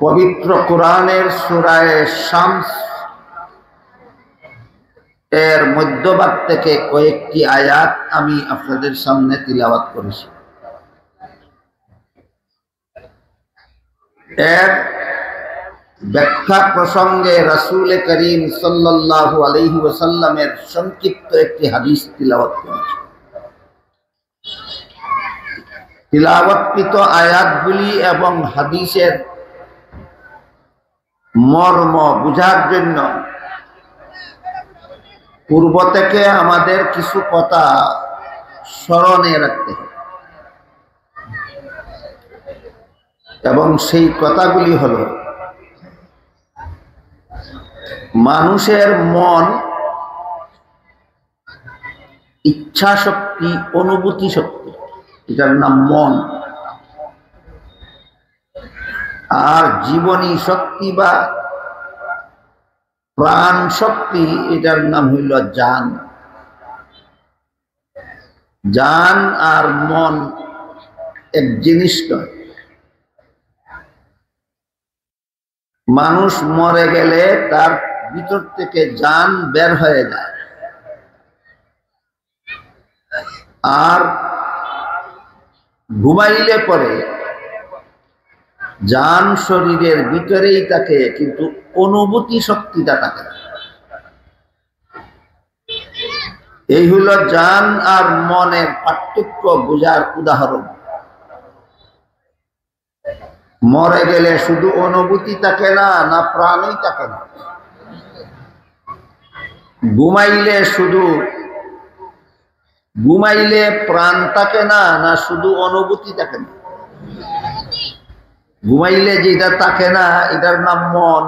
পবিত্র কোরআনের সূরা শামস এর মধ্যভাগ থেকে কয়েকটি আয়াত আমি আপনাদের সামনে তিলাওয়াত করেছি। এর ব্যাখ্যা প্রসঙ্গে রাসূল করিম সাল্লাল্লাহু আলাইহি ওয়াসাল্লামের সংক্ষিপ্ত একটি হাদিস তিলাওয়াত করেছি। তিলাওয়াতকৃত আয়াতগুলি এবং হাদিসের মর্ম বুঝার জন্য পূর্ব থেকে আমাদের কিছু কথা স্মরণে রাখতে হবে, এবং সেই কথাগুলি হল মানুষের মন, ইচ্ছা শক্তি, অনুভূতি শক্তি, এটার নাম মন। আর জীবনী শক্তি বা প্রাণ শক্তি, এটার নাম হইল জান। জান আর মন এক জিনিস নয়। মানুষ মরে গেলে তার ভিতর থেকে জান বের হয়ে যায়, আর ঘুমাইলে পরে জান শরীরের ভিতরেই থাকে, কিন্তু অনুভূতি শক্তিটা থাকে না। এই হলো জান আর মনের পার্থক্য বোঝার উদাহরণ। মরে গেলে শুধু অনুভূতি থাকে না, না প্রাণই থাকে না। ঘুমাইলে প্রাণ থাকে না, না শুধু অনুভূতি থাকে না। ঘুমাইলে যেটা থাকে না এটার নাম মন,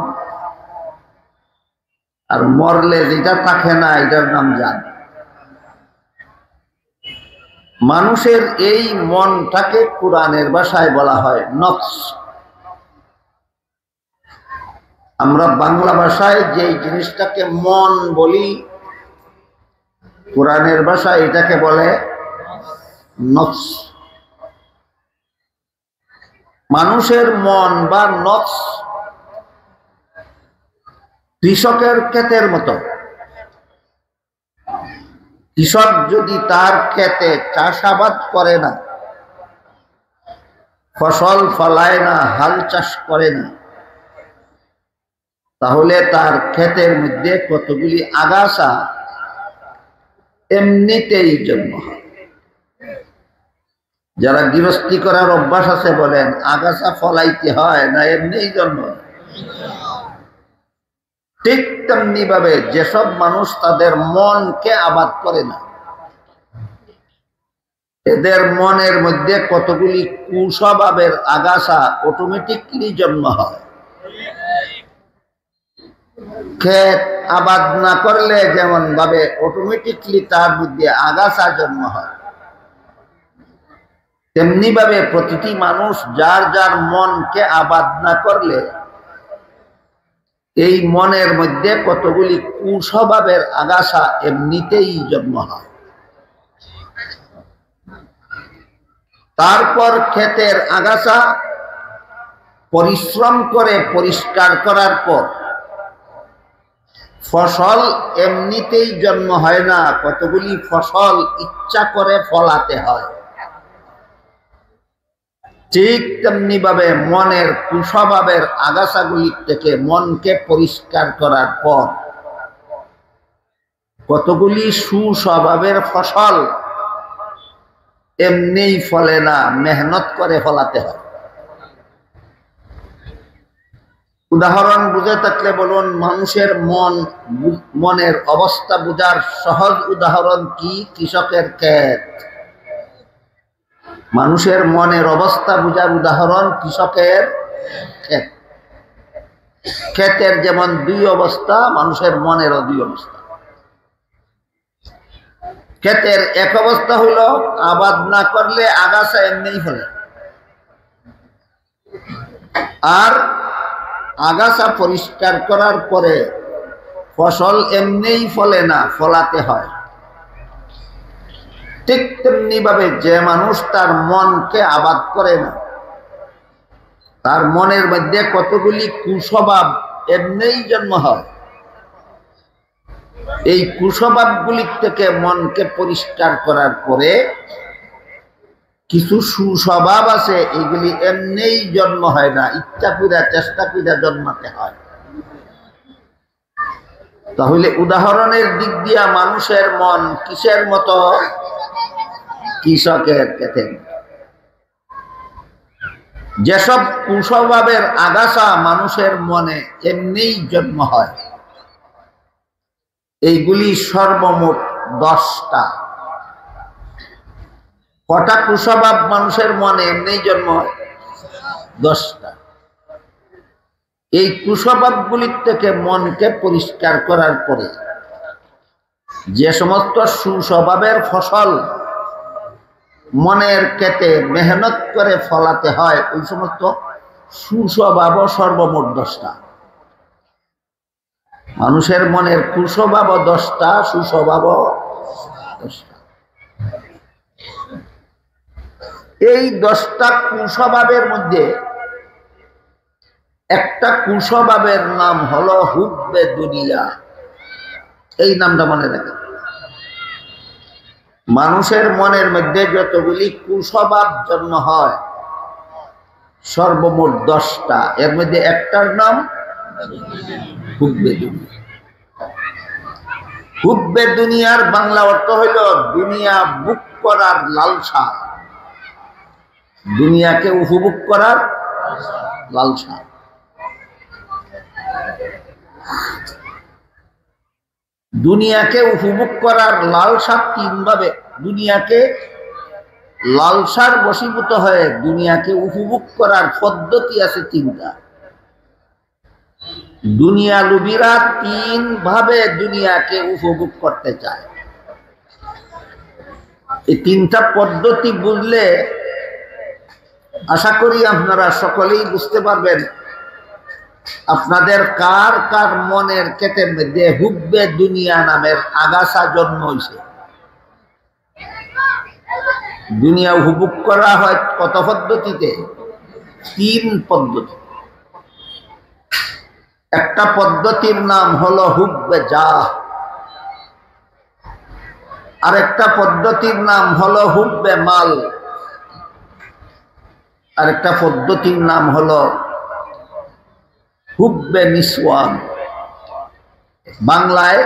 আর মরলে যেটা থাকে না এটার নাম জান। মানুষের এই মনটাকে কোরআনের ভাষায় বলা হয় নফস। আমরা বাংলা ভাষায় যে জিনিসটাকে মন বলি, কোরআনের ভাষায় এটাকে বলে নফস। মানুষের মন বা নফস কৃষকের ক্ষেতের মতো। কৃষক যদি তার ক্ষেতে চাষাবাদ করে না, ফসল ফলায় না, হাল চাষ করে না, তাহলে তার ক্ষেতের মধ্যে কতগুলি আগাছা এমনিতেই জন্ম হয়। যারা গৃহস্থী করার অভ্যাস আছে বলেন, আগাছা ফলাইতে হয় না এমনিই জন্ম হয়? ঠিক তেমনি ভাবে যেসব মানুষ তাদের মনকে আবাদ করে না, এদের মনের মধ্যে কতগুলি কুস্বভাবের আগাছা অটোমেটিকলি জন্ম হয়। ক্ষেত আবাদ না করলে যেমন ভাবে অটোমেটিকলি তার মধ্যে আগাছা জন্ম হয়, তেমনি ভাবে প্রতিটি মানুষ যার যার মনকে আবাদ না করলে এই মনের মধ্যে কতগুলি কুস্বভাবের আগাছা এমনিতেই জন্ম হয়। তারপর ক্ষেতের আগাছা পরিশ্রম করে পরিষ্কার করার পর ফসল এমনিতেই জন্ম হয় না, কতগুলি ফসল ইচ্ছা করে ফলাতে হয়। ঠিক তেমনি ভাবে মনের কুস্বভাবের আগাছাগুলি থেকে মনকে পরিষ্কার করার পর কতগুলি সুস্বভাবের ফসল এমনিই ফলে না, মেহনত করে ফলাতে হয়। উদাহরণ বুঝে থাকলে বলুন, মানুষের মনের অবস্থা বোঝার সহজ উদাহরণ কি? কৃষকের ক্ষেত। মানুষের মনের অবস্থা বোঝার উদাহরণ কৃষকের ক্ষেত। ক্ষেতের যেমন দুই অবস্থা, মানুষের মনেরও দুই অবস্থা। ক্ষেতের এক অবস্থা হইল আবাদ না করলে আগাছা এমনিই ফলে, আর আগাছা পরিষ্কার করার পরে ফসল এমনিই ফলে না, ফলাতে হয়। ঠিক তেমনি ভাবে যে মানুষ তার মনকে আবাদ করে না, তার মনের মধ্যে কতগুলি কুস্বভাব এমনিই জন্ম হয়। এই কুস্বভাবগুলির থেকে মনকে পরিষ্কার করার পরে কিছু সুস্বভাব আছে, এগুলি এমনিই জন্ম হয় না, ইচ্ছা করে চেষ্টা করে জন্মাতে হয়। তাহলে উদাহরণের দিক দিয়া মানুষের মন কিসের মতো? কৃষকের ক্ষেতের। যেসব কুস্বভাবের আগাছা মানুষের মনে এমনিই জন্ম হয়, এইগুলি সর্বমোট 10টা। কটা কুস্বভাব মানুষের মনে এমনিই জন্ম হয়? 10টা। এই কুস্বভাবগুলির থেকে মনকে পরিষ্কার করার পরে যে সমস্ত সুস্বভাবের ফসল মনের ক্ষেতে মেহনত করে ফলাতে হয়, ওই সমস্ত সুস্বভাবও সর্বমোট 10টা। মানুষের মনের কুস্বভাবও 10টা, সুস্বভাবও 10টা। এই 10টা কুস্বভাবের মধ্যে একটা কুস্বভাবের নাম হলো হুব্বে দুনিয়া। এই নামটা মনে রাখেন। মানুষের মনের মধ্যে যতগুলি কুস্বভাব জন্ম হয় সর্বমোট 10টা, এর মধ্যে একটার নাম হুব্বে দুনিয়া। হুব্বে দুনিয়ার বাংলা অর্থ হইল দুনিয়া বুক করার লালসা, দুনিয়াকে উপভোগ করার লালসা। দুনিয়াকে উপভোগ করার লালসা 3 ভাবে। দুনিয়াকে লালসার বশীভূত হয়ে দুনিয়াকে উপভোগ করার পদ্ধতি আছে 3টা। দুনিয়া লুবিরা 3 ভাবে দুনিয়াকে উপভোগ করতে চায়। এই 3টা পদ্ধতি বুঝলে আশা করি আপনারা সকলেই বুঝতে পারবেন আপনাদের কার কার মনের ক্ষেতের মধ্যে হুব্বে দুনিয়া নামের আগাছা জন্ম হয়েছে। দুনিয়া উপভোগ করা হয় কত পদ্ধতিতে? 3 পদ্ধতি। একটা পদ্ধতির নাম হলো হুব্বে জাহ, আরেকটা পদ্ধতির নাম হলো হুব্বে মাল, আরেকটা পদ্ধতির নাম হলো হুব্বে নিসওয়ান। বাংলায়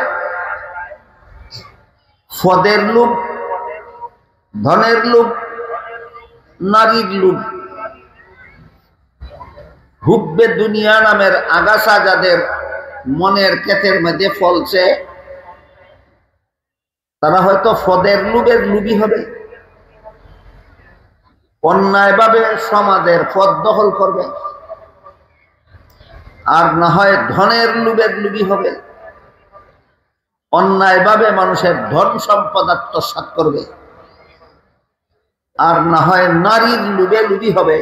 পদের লোভ, ধনের লোভ, নারীর লোভ। হুব্বে দুনিয়া নামের আগাছা যাদের মনের ক্ষেতের মধ্যে ফলছে তারা হয়তো পদের লোভের লোভী হবে, অন্যায়ভাবে সমাজের পদ দখল করবে, আর না হয় ধনের লোভের লোভী হবে, অন্যায়ভাবে মানুষের ধন সম্পদ আত্মসাৎ করবে, আর না হয় নারীর লোভে লোভী হবে,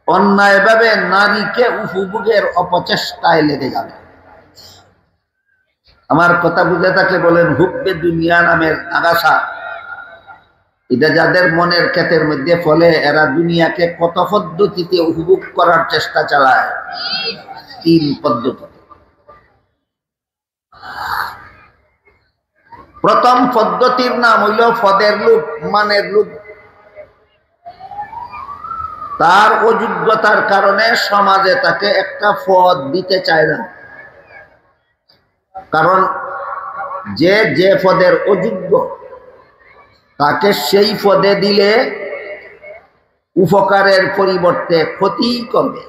অন্যায়ভাবে নারীকে উপভোগের অপচেষ্টায় লেগে যাবে। আমার কথা বুঝে থাকলে বলেন, হুব্বে দুনিয়া নামের আগাছা এটা যাদের মনের ক্ষেতের মধ্যে ফলে এরা দুনিয়াকে কত পদ্ধতিতে উপভোগ করার চেষ্টা চালায়? 3 পদ্ধতি। প্রথম পদ্ধতির নাম হইল পদের লোভ, মানের লোভ। তার অযোগ্যতার কারণে সমাজে তাকে একটা পদ দিতে চায় না, কারণ যে যে পদের অযোগ্য তাকে সেই পদে দিলে উপকারের পরিবর্তে ক্ষতি করবে,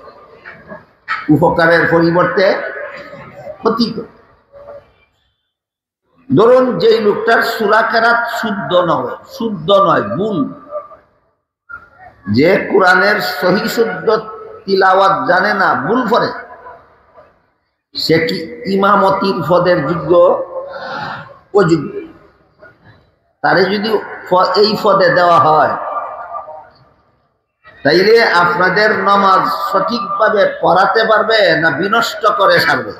উপকারের পরিবর্তে ক্ষতি করবে। ধরুন যেই লোকটার সূরা কেরাত শুদ্ধ নয় ভুল, যে কোরআনের সহি শুদ্ধ তিলাওয়াত জানে না, ভুল করে, সে কি ইমামতির পদের যোগ্য? অযোগ্য। তারে যদি এই পদে দেওয়া হয় তাইলে আপনাদের নামাজ সঠিকভাবে পড়াতে পারবে না বিনষ্ট করে ছাড়বে?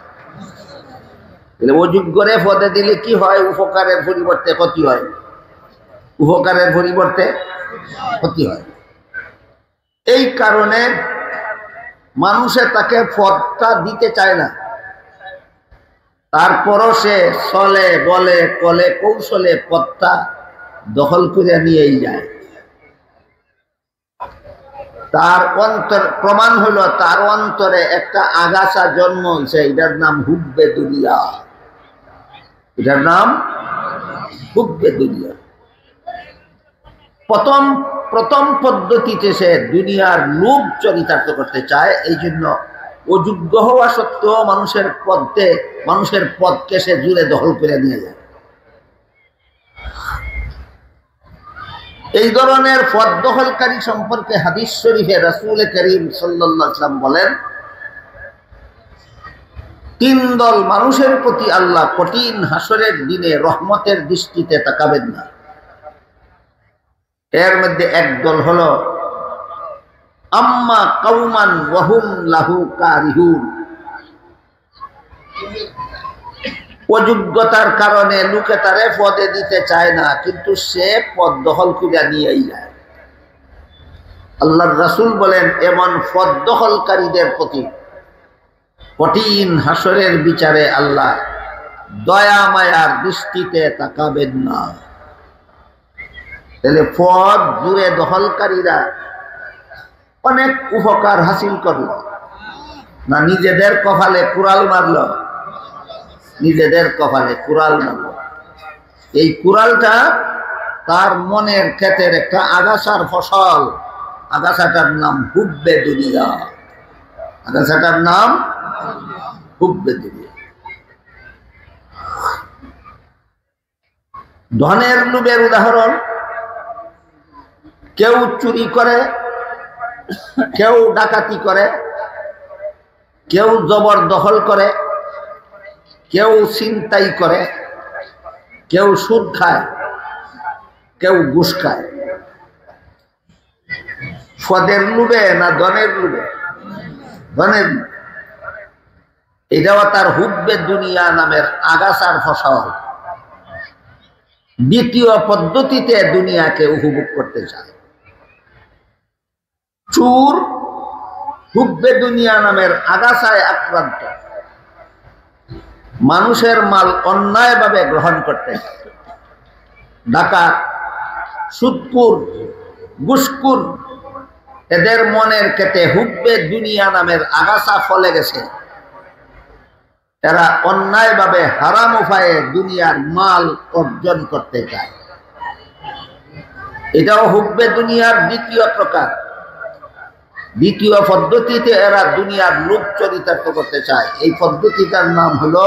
অযোগ্যরে পদে দিলে কি হয়? উপকারের পরিবর্তে ক্ষতি হয়, উপকারের পরিবর্তে ক্ষতি হয়। এই কারণে মানুষে তাকে পদটা দিতে চায় না, তারপরও সে চলে বলে কলে কৌশলে পদটা দখল করে নিয়েই যায়। তার অন্তর প্রমাণ হলো তার অন্তরে একটা আগাছা জন্ম হয়েছে, এটার নাম হুব্বে দুনিয়া। এটার নাম হুব্বে দুনিয়া। প্রথম পদ্ধতিতে সে দুনিয়ার লোভ চরিতার্থ করতে চায়, এই জন্য অযোগ্য হওয়া সত্ত্বেও মানুষের পদকে সে জুড়ে দখল করে নিয়ে যায়। এই ধরনের পদ দখলকারী সম্পর্কে হাদিস শরীফে রাসূল করিম সাল্লাল্লাহু আলাইহি ওয়াসাল্লাম বলেন, তিন দল মানুষের প্রতি আল্লাহ কঠিন হাসরের দিনে রহমতের দৃষ্টিতে তাকাবেন না। এর মধ্যে এক দল হলো আম্মা কাউমান ওয়াহুম লাহু কারিহুন, অযোগ্যতার কারণে লোকে তারে পদে দিতে চায় না, কিন্তু সে পদ দখল করে নিয়েই যায়। আল্লাহর রাসূল বলেন, এমন পদ দখলকারীদের প্রতি কঠিন হাসরের বিচারে আল্লাহ দয়া মায়ার দৃষ্টিতে তাকাবেন না। তাহলে পদ জুড়ে দখলকারীরা অনেক উপকার হাসিল করল না, নিজেদের কপালে কুড়াল মারল, নিজেদের কপালে কুড়াল মারল। এই কুড়ালটা তার মনের ক্ষেতের একটা আগাছার ফসল। আগাছাটার নাম হুব্বে দুনিয়া। আগাছাটার নাম হুব্বে দুনিয়া। ধনের লোভের উদাহরণ, কেউ চুরি করে, কেউ ডাকাতি করে, কেউ জবরদখল করে, কেউ ছিনতাই করে, কেউ সুদ খায়, কেউ ঘুষ খায়। পদের লোভে না ধনের লোভে? ধনের। এটাও তার হুব্বে দুনিয়া নামের আগাছার ফসল। দ্বিতীয় পদ্ধতিতে দুনিয়াকে উপভোগ করতে চায়। চোর হুব্বে দুনিয়া নামের আগাছায় আক্রান্ত, মানুষের মাল অন্যায়ভাবে গ্রহণ করতে চায়। ডাকাত, সুদখোর, ঘুষখোর, এদের মনের ক্ষেতে হুব্বে দুনিয়া নামের আগাছা ফলে গেছে। এরা অন্যায়ভাবে হারাম উপায়ে দুনিয়ার মাল অর্জন করতে চায়। এটাও হুব্বে দুনিয়ার দ্বিতীয় প্রকার। দ্বিতীয় পদ্ধতিতে এরা দুনিয়ার লোভ চরিতার্থ করতে চায়। এই পদ্ধতিটার নাম হলো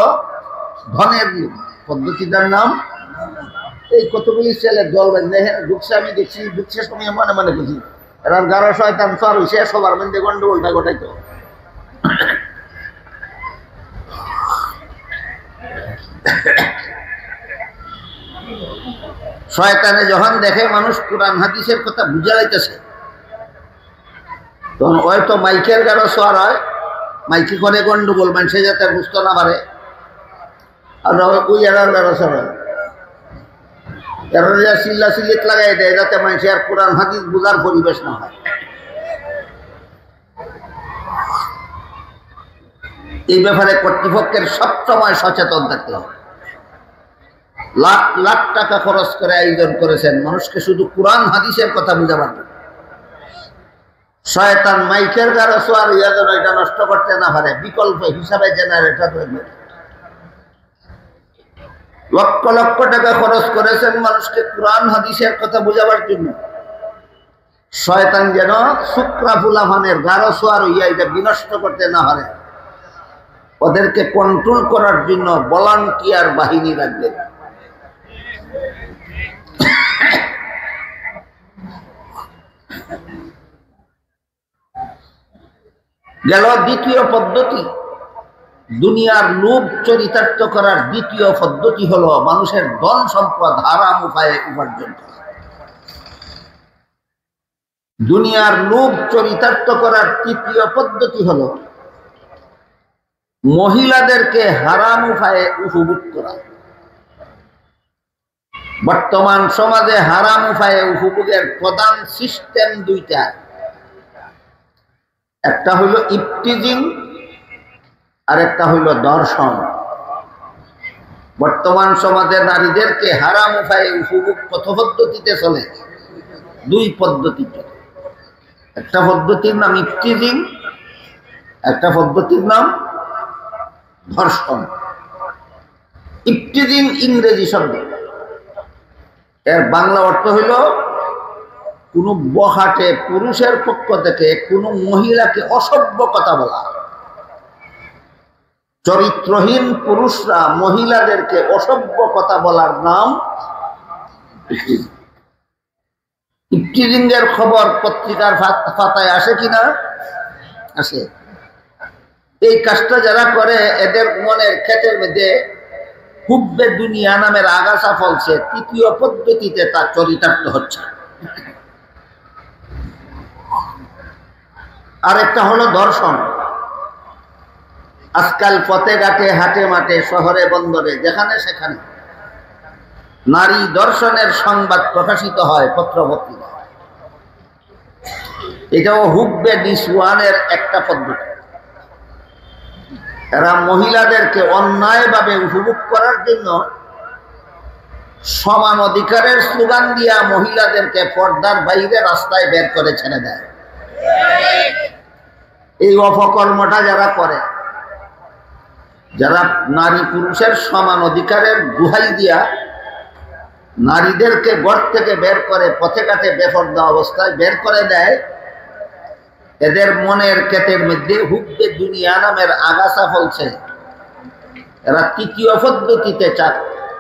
ধনের লোভ। পদ্ধতিটার নাম, এই কতগুলি ছেলে দল বেঁধে ঢুকছে, আমি দেখছি, ঢুকছে সময় মনে মনে বুঝি এরা 11 শয়তান চার হইছে, সবার মধ্যে গন্ডগোলটা ঘটাইতো। শয়তানে যখন দেখে মানুষ কোরআন হাদিসের কথা বুঝা যাইতেছে, তখন হয়তো মাইকের গাড়ো সোয়ার হয়, মাইকি করে গন্ডগোল, মানুষে যাতে বুঝতে না পারে। আর ওই এরার গাড়ো সোয়ার হয়, এরা চিল্লা চিল্লিত লাগাই দেয় যাতে মানুষের আর কোরআন হাদিস বুঝার পরিবেশ না হয়। এই ব্যাপারে কর্তৃপক্ষের সবসময় সচেতন থাকতে হবে। লাখ লাখ টাকা খরচ করে আয়োজন করেছেন মানুষকে শুধু কোরআন হাদিসের কথা বুঝাবার জন্য। শয়তান মাইকের দ্বারা সোয়ার ইয়া যেন এটা নষ্ট করতে না পারে, বিকল্প হিসাবে জেনারেটর রয়েছে। লক্ষ লক্ষ টাকা খরচ করেছেন মানুষকে কোরআন হাদিসের কথা বুঝাবার জন্য। শয়তান যেন শুক্রা ফুলাফানের গারো সোয়ার ইয়া এটা বিনষ্ট করতে না পারে, ওদেরকে কন্ট্রোল করার জন্য ভলান্টিয়ার বাহিনী রাখবেন। গেল দ্বিতীয় পদ্ধতি। দুনিয়ার লোভ চরিতার্থ করার দ্বিতীয় পদ্ধতি হলো মানুষের ধন সম্পদ হারাম উপায়ে উপার্জন করা। দুনিয়ার লোভ চরিতার্থ করার তৃতীয় পদ্ধতি হলো মহিলাদেরকে হারাম উপায়ে উপভোগ করা। বর্তমান সমাজে হারাম উপায়ে উপভোগের প্রধান সিস্টেম দুইটা। একটা হইল ইফটিজিং আর একটা হইল দর্শন। বর্তমান সমাজে নারীদেরকে হারাম উপায়ে উপভোগ কত পদ্ধতিতে চলে? দুই পদ্ধতিতে। একটা পদ্ধতির নাম ইফটিজিং, একটা পদ্ধতির নাম ধর্ষণ। ইফটিজিং ইংরেজি শব্দ, এর বাংলা অর্থ হইল কোন বখাটে পুরুষের পক্ষ থেকে কোনো মহিলাকে অসভ্য কথা বলা। চরিত্রহীন পুরুষরা মহিলাদেরকে অসভ্য কথা বলার নাম ইফটিজিং। এর খবর পত্রিকার পাতায় আসে কিনা? আসে। এই কাজটা যারা করে এদের মনের ক্ষেতের মধ্যে হুব্বে দুনিয়া নামের আগাছা ফলছে, তৃতীয় পদ্ধতিতে তা চরিতার্থ হচ্ছে। আরেকটা হলো দর্শন। আজকাল পথে ঘাটে, হাটে মাঠে, শহরে বন্দরে, যেখানে সেখানে নারী দর্শনের সংবাদ প্রকাশিত হয় পত্রপত্রিকা। এটাও হুব্বে নিসওয়ানের একটা পদ্ধতি। এরা মহিলাদেরকে অন্যায়ভাবে উপভোগ করার জন্য সমান অধিকারের স্লোগান দিয়া মহিলাদেরকে পর্দার বাইরে রাস্তায় বের করে ছেড়ে দেয়। এই অপকর্মটা যারা করে, যারা নারী পুরুষের সমান অধিকারের দোহাই দিয়া নারীদেরকে ঘর থেকে বের করে পথে ঘাটে বেপরদা অবস্থায় বের করে দেয়, এদের মনের ক্ষেতের মধ্যে হুব্বে দুনিয়া নামের আগাছা ফলছে। এরা তৃতীয় পদ্ধতিতে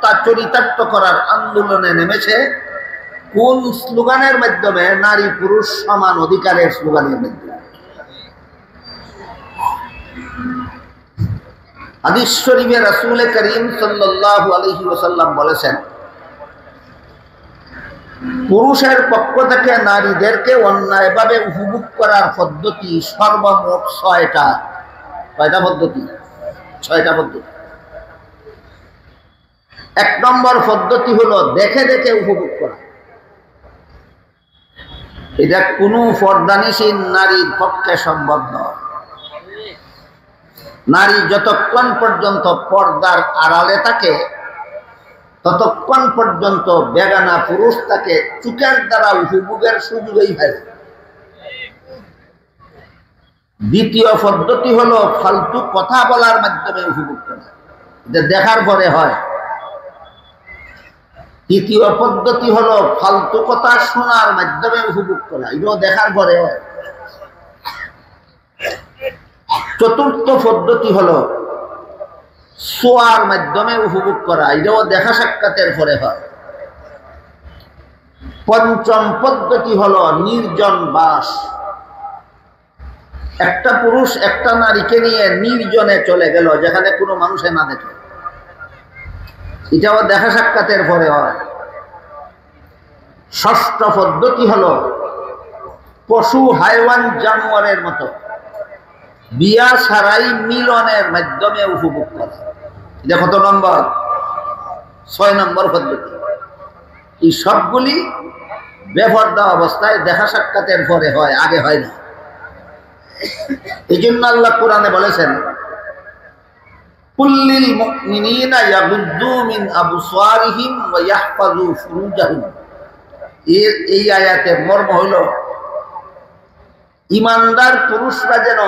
তা চরিতার্থ করার আন্দোলনে নেমেছে। কোন স্লোগানের মাধ্যমে? নারী পুরুষ সমান অধিকারের স্লোগানের মাধ্যমে। হাদিস শরীফে রাসূল করিম সাল্লাল্লাহু আলাইহি ওয়াসাল্লাম বলেছেন, পুরুষের পক্ষ থেকে নারীদেরকে অন্যায়ভাবে উপভোগ করার পদ্ধতি সর্বমোট ৬টা। কয়টা পদ্ধতি? ৬টা পদ্ধতি। ১ নম্বর পদ্ধতি হলো দেখে দেখে উপভোগ করা। এটা কোনো পর্দানিসীন নারীর পক্ষে সম্ভব নয়। নারী যতক্ষণ পর্যন্ত পর্দার আড়ালে থাকে ততক্ষণ পর্যন্ত বেগানা পুরুষ তাকে চোখের দ্বারা উপভোগের সুযোগই হয়। দ্বিতীয় পদ্ধতি হলো ফালতু কথা বলার মাধ্যমে উপভোগ করা, এটা দেখার পরে হয়। তৃতীয় পদ্ধতি হলো ফালতু কথা শোনার মাধ্যমে উপভোগ করা, এটাও দেখার পরে হয়। চতুর্থ পদ্ধতি হলো ছোঁয়ার মাধ্যমে উপভোগ করা, এটাও দেখা সাক্ষাতের পরে হয়। পঞ্চম পদ্ধতি হলো নির্জন বাস। একটা পুরুষ একটা নারীকে নিয়ে নির্জনে চলে গেল, যেখানে কোনো মানুষে না দেখে, এটাও দেখা সাক্ষাতের পরে হয়। ষষ্ঠ পদ্ধতি হলো পশু হাইওয়ান জানোয়ারের মতো বিয়া ছাড়াই মিলনের মাধ্যমে উপভোগ করা। এটা কত নম্বর? ৬ নম্বর পদ্ধতি। এই সবগুলি বেপরদা অবস্থায় দেখা সাক্ষাতের পরে হয়, আগে হয় না। এই জন্য আল্লাহ কোরআনে বলেছেন, কুল্লিল মুমিনিনা ইয়াগুদ্দু মিন আবসারিহিম ওয়া ইয়াহফাযু ফুরুজাহুম। এই আয়াতের মর্ম হইল ইমানদার পুরুষরা যেন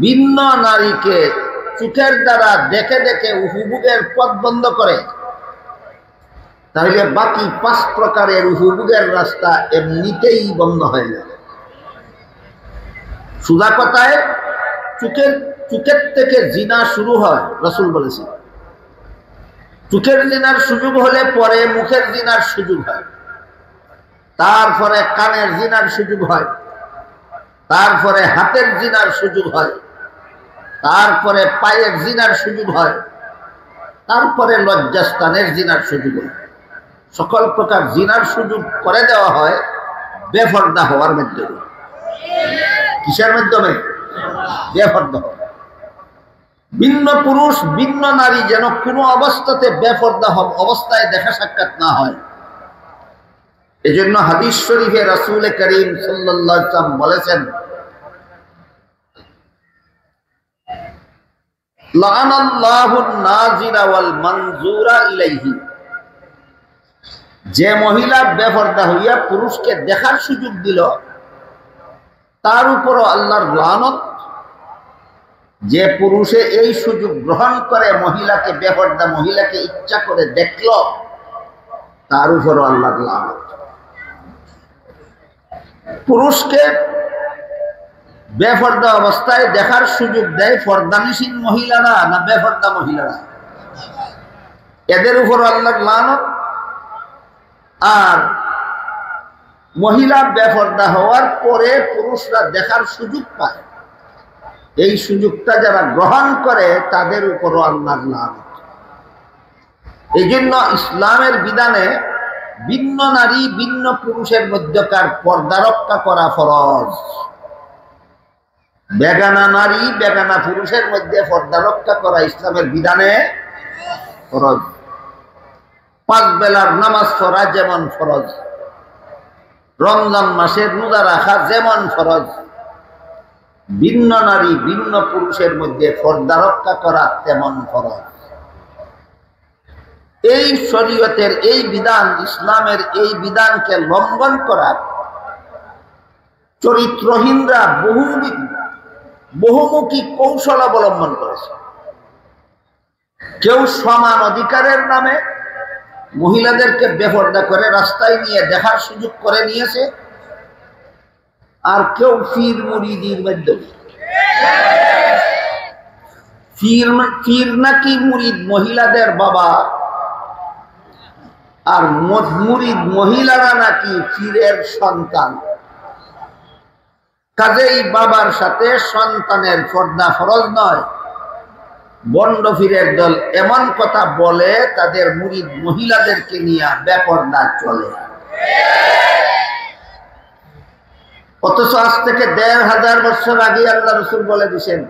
ভিন্ন নারীকে চোখের দ্বারা দেখে দেখে উপভোগের পথ বন্ধ করে, তাহলে বাকি ৫ প্রকারের উপভোগের রাস্তা এমনিতেই বন্ধ হয়ে যায়। সোজা কথায় চোখের থেকে জিনা শুরু হয়, রাসূল বলেছেন। চোখের জিনার সুযোগ হলে পরে মুখের জিনার সুযোগ হয়, তারপরে কানের জিনার সুযোগ হয়, তারপরে হাতের জিনার সুযোগ হয়, তারপরে পায়ের জিনার সুযোগ হয়, তারপরে লজ্জাস্থানের জিনার সুযোগ হয়। সকল প্রকার জিনার সুযোগ করে দেওয়া হয় বেপরদা হওয়ার মাধ্যমে। কিসের মাধ্যমে? বেপরদা হওয়া। ভিন্ন পুরুষ ভিন্ন নারী যেন কোনো অবস্থাতে বেপরদা অবস্থায় দেখা সাক্ষাৎ না হয়, এজন্য হাদিস শরীফে রাসূল করিম সাল্লাল্লাহু আলাইহি ওয়াসাল্লাম বলেছেন, লাআনাল্লাহুন নাজিরা ওয়াল মানজুরা ইলাইহি, যে মহিলা বেপরদা হইয়া পুরুষকে দেখার সুযোগ দিল তার উপরও আল্লাহর লানত। যে পুরুষে এই সুযোগ গ্রহণ করে মহিলাকে, বেপরদা মহিলাকে ইচ্ছা করে দেখল, তার উপরও আল্লাহর লানত। পুরুষকে বেপরদা অবস্থায় দেখার সুযোগ দেয় পর্দানিসীন মহিলারা না বেপরদা মহিলারা? এদের উপর আল্লাহর লানত। আর মহিলা বেপরদা হওয়ার পরে পুরুষরা দেখার সুযোগ পায়, এই সুযোগটা যারা গ্রহণ করে তাদের উপরও আল্লাহর লানত। এই জন্য ইসলামের বিধানে ভিন্ন নারী ভিন্ন পুরুষের মধ্যকার পর্দা রক্ষা করা ফরজ। বেগানা নারী বেগানা পুরুষের মধ্যে পর্দা রক্ষা করা ইসলামের বিধানে ফরজ। 5 বেলার নামাজ পড়া যেমন ফরজ, রমজান মাসে রোজা রাখা যেমন ফরজ, ভিন্ন নারী ভিন্ন পুরুষের মধ্যে পর্দা রক্ষা করা তেমন ফরজ। এই শরীয়তের এই বিধান, ইসলামের এই বিধানকে লঙ্ঘন করার চরিত্রহীনরা বহুমুখী কৌশল অবলম্বন করেছে। কেউ সমান অধিকারের নামে মহিলাদেরকে বেপরদা করে রাস্তায় নিয়ে দেখার সুযোগ করে নিয়েছে, আর কেউ পীর মুরিদির মাধ্যমে, পীর নাকি মুরিদ মহিলাদের বাবা, আর মুরিদ মহিলারা নাকি পীরের সন্তান। কাজেই বাবার সাথে সন্তানের পর্দা ফরজ নয়। বন্ড পীরের দল এমন কথা বলে তাদের মুরিদ মহিলাদেরকে নিয়ে বেপরদা চলে। অথচ আজ থেকে 1500 বছর আগে আল্লাহ রাসূল বলে দিয়েছেন,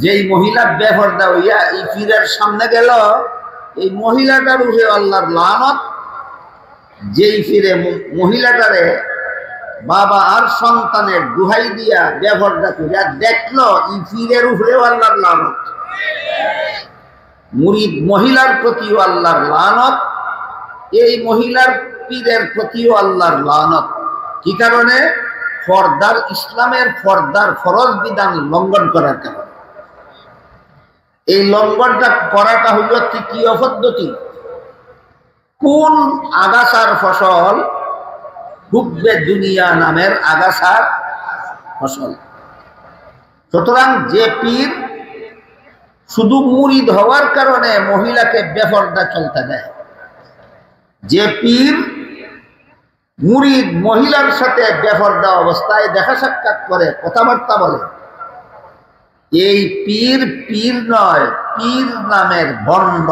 যেই মহিলা বেপরদা হইয়া এই পীরের সামনে গেল, এই মহিলাটার উপরে আল্লাহর লানত। যেই পীরে মহিলাটারে বাবা আর সন্তানের দুহাই দিয়া বেপরদা করিয়া দেখলো, এই পীরের উপরেও আল্লাহর লানত। মুরিদ মহিলার প্রতিও আল্লাহর লানত, এই মহিলার পীরের প্রতিও আল্লাহর লানত। কি কারণে? পর্দার, ইসলামের পর্দার ফরজ বিধান লঙ্ঘন করার কারণে। এই লঙ্ঘনটা করাটা হইল তৃতীয় পদ্ধতি। কোন আগাছার ফসল? হুব্বে দুনিয়া নামের আগাছার ফসল। সুতরাং যে পীর শুধু মুরিদ হওয়ার কারণে মহিলাকে বেপরদা চলতে দেয়, যে পীর মুরিদ মহিলার সাথে বেপরদা অবস্থায় দেখা সাক্ষাৎ করে, কথাবার্তা বলে, এই পীর পীর নয়, পীর নামের ভণ্ড।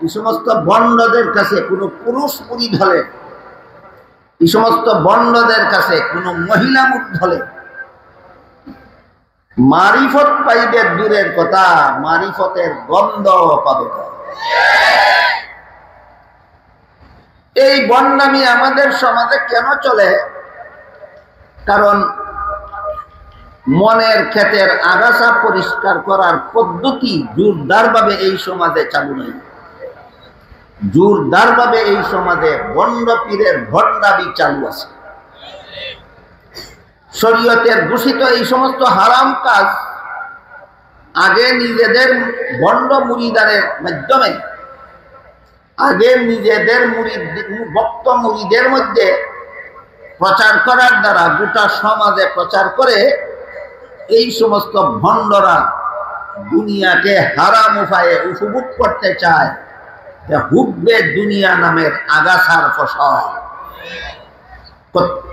এই সমস্ত ভণ্ডদের কাছে কোনো পুরুষ মুরিদ হলে, এই সমস্ত ভণ্ডদের কাছে কোনো মহিলা মুরিদ হলে মারিফত পাইবে দূরের কথা, মারিফতের গন্ধ পাবে না। এই বন্যামি আমাদের সমাজে কেন চলে? কারণ মনের ক্ষেতের আগাছা পরিষ্কার করার পদ্ধতি জোরদারভাবে এই সমাজে চালু নেই। জোরদারভাবে এই সমাজে বন্ড পীরের ভণ্ডামি চালু আছে। শরীয়তের ঘোষিত এই সমস্ত হারাম কাজ আগে নিজেদের বন্ড মুরিদানের মাধ্যমে, আগে নিজেদের ভক্ত মুরিদের মধ্যে প্রচার করার দ্বারা গোটা সমাজে প্রচার করে এই সমস্ত ভণ্ডরা দুনিয়াকে হারাম উপায়ে উপভোগ করতে চায়। হুব্বে দুনিয়া নামের আগাছার ফসল।